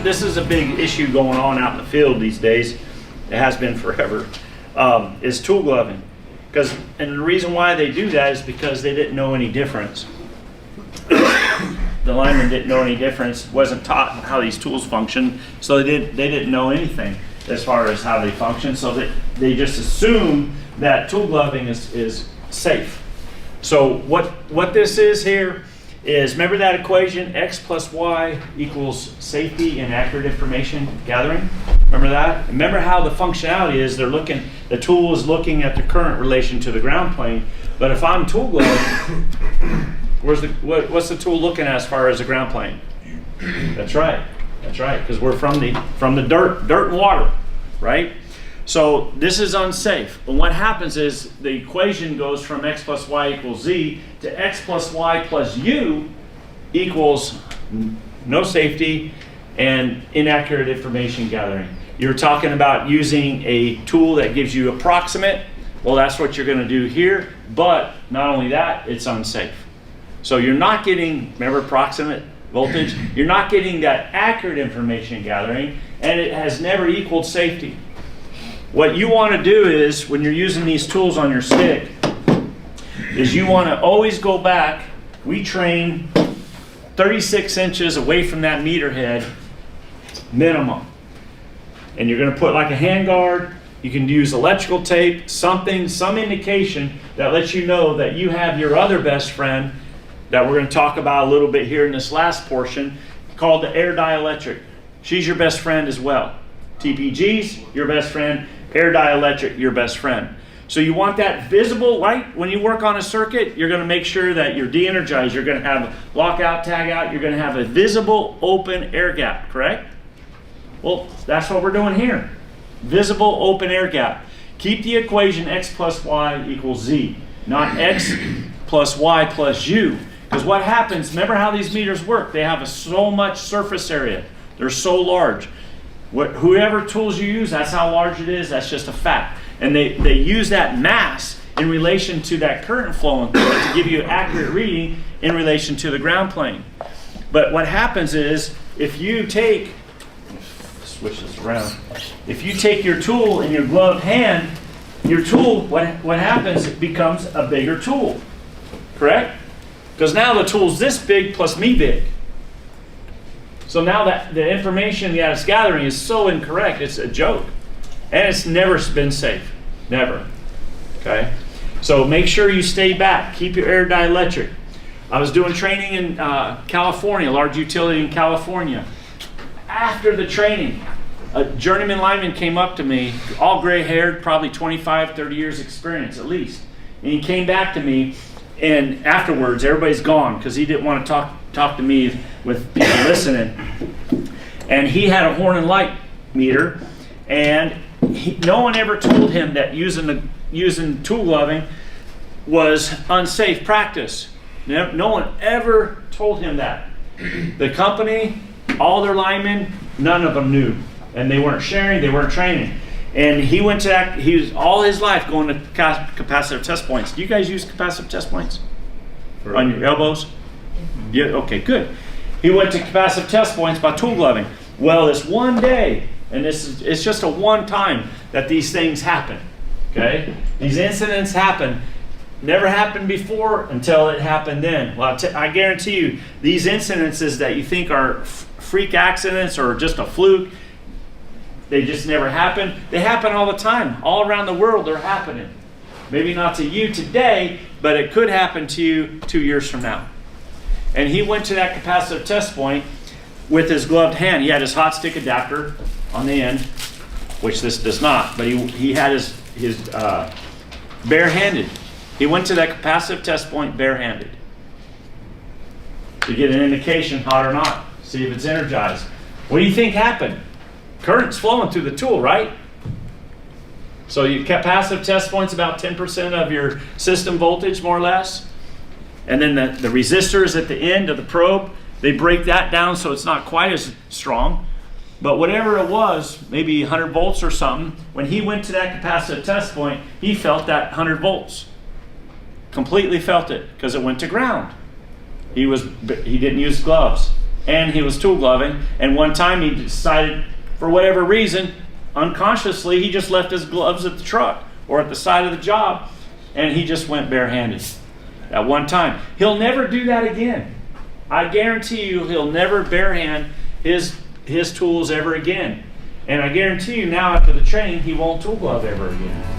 this is a big issue going on out in the field these days. It has been forever. Is tool gloving. And the reason why they do that is because they didn't know any difference. The lineman didn't know any difference, wasn't taught how these tools function, so they didn't know anything as far as how they function, so they just assume that tool gloving is safe. So what this is here is, remember that equation, X plus Y equals safety and accurate information gathering? Remember that? Remember how the functionality is, the tool is looking at the current relation to the ground plane, but if I'm tool gloving, what's the tool looking at as far as the ground plane? That's right, because we're from the dirt and water, right? So this is unsafe. But what happens is the equation goes from X plus Y equals Z to X plus Y plus U equals no safety and inaccurate information gathering. You're talking about using a tool that gives you approximate. Well, that's what you're going to do here. But not only that, it's unsafe. So you're not getting, remember approximate voltage? You're not getting that accurate information gathering, and it has never equaled safety. What you want to do is, when you're using these tools on your stick, is you want to always go back. We train 36 inches away from that meter head, minimum. And you're going to put like a hand guard. You can use electrical tape, some indication that lets you know that you have your other best friend that we're going to talk about a little bit here in this last portion, called the air dielectric. She's your best friend as well. TPG's your best friend, air dielectric your best friend. So you want that visible, right? When you work on a circuit, you're going to make sure that you're de-energized. You're going to have lockout, tag out. You're going to have a visible open air gap, correct? Well, that's what we're doing here. Visible open air gap. Keep the equation X plus Y equals Z, not X plus Y plus U. Because what happens, remember how these meters work. They have so much surface area. They're so large. Whoever tools you use, that's how large it is. That's just a fact. And they use that mass in relation to that current flowing through it to give you an accurate reading in relation to the ground plane. But what happens is, if you take, switch this around, if you take your tool in your gloved hand, your tool, what happens, it becomes a bigger tool, correct? Because now the tool's this big plus me big. So now that the information that it's gathering is so incorrect, it's a joke. And it's never been safe. Never. Okay? So make sure you stay back. Keep your air dielectric. I was doing training in California, a large utility in California. After the training, a journeyman lineman came up to me, all gray-haired, probably 25, 30 years experience at least. And he came back to me, and afterwards, everybody's gone because he didn't want to talk to me with people listening. And he had a horn and light meter, and no one ever told him that using tool gloving was unsafe practice. No one ever told him that. The company, all their linemen, none of them knew. And they weren't sharing, they weren't training. And he went to that, he was all his life going to capacitive test points. Do you guys use capacitive test points? On your elbows? Yeah, okay, good. He went to capacitive test points by tool gloving. Well, this one day, and it's just a one time that these things happen, okay? These incidents happen. Never happened before until it happened then. Well, I guarantee you, these incidences that you think are freak accidents or just a fluke, they just never happen. They happen all the time. All around the world, they're happening. Maybe not to you today, but it could happen to you 2 years from now. And he went to that capacitive test point with his gloved hand. He had his hot stick adapter on the end, which this does not, but he had his barehanded. He went to that capacitive test point barehanded to get an indication, hot or not, see if it's energized. What do you think happened? Current's flowing through the tool, right? So your capacitive test point's about 10% of your system voltage, more or less. And then the resistors at the end of the probe, they break that down so it's not quite as strong. But whatever it was, maybe 100 volts or something, when he went to that capacitive test point, he felt that 100 volts. Completely felt it, because it went to ground. He didn't use gloves. and he was tool gloving. And one time he decided, for whatever reason, unconsciously, he just left his gloves at the truck or at the side of the job, and he just went barehanded at one time. He'll never do that again. I guarantee you he'll never barehand his tools ever again. And I guarantee you now after the training, he won't tool glove ever again.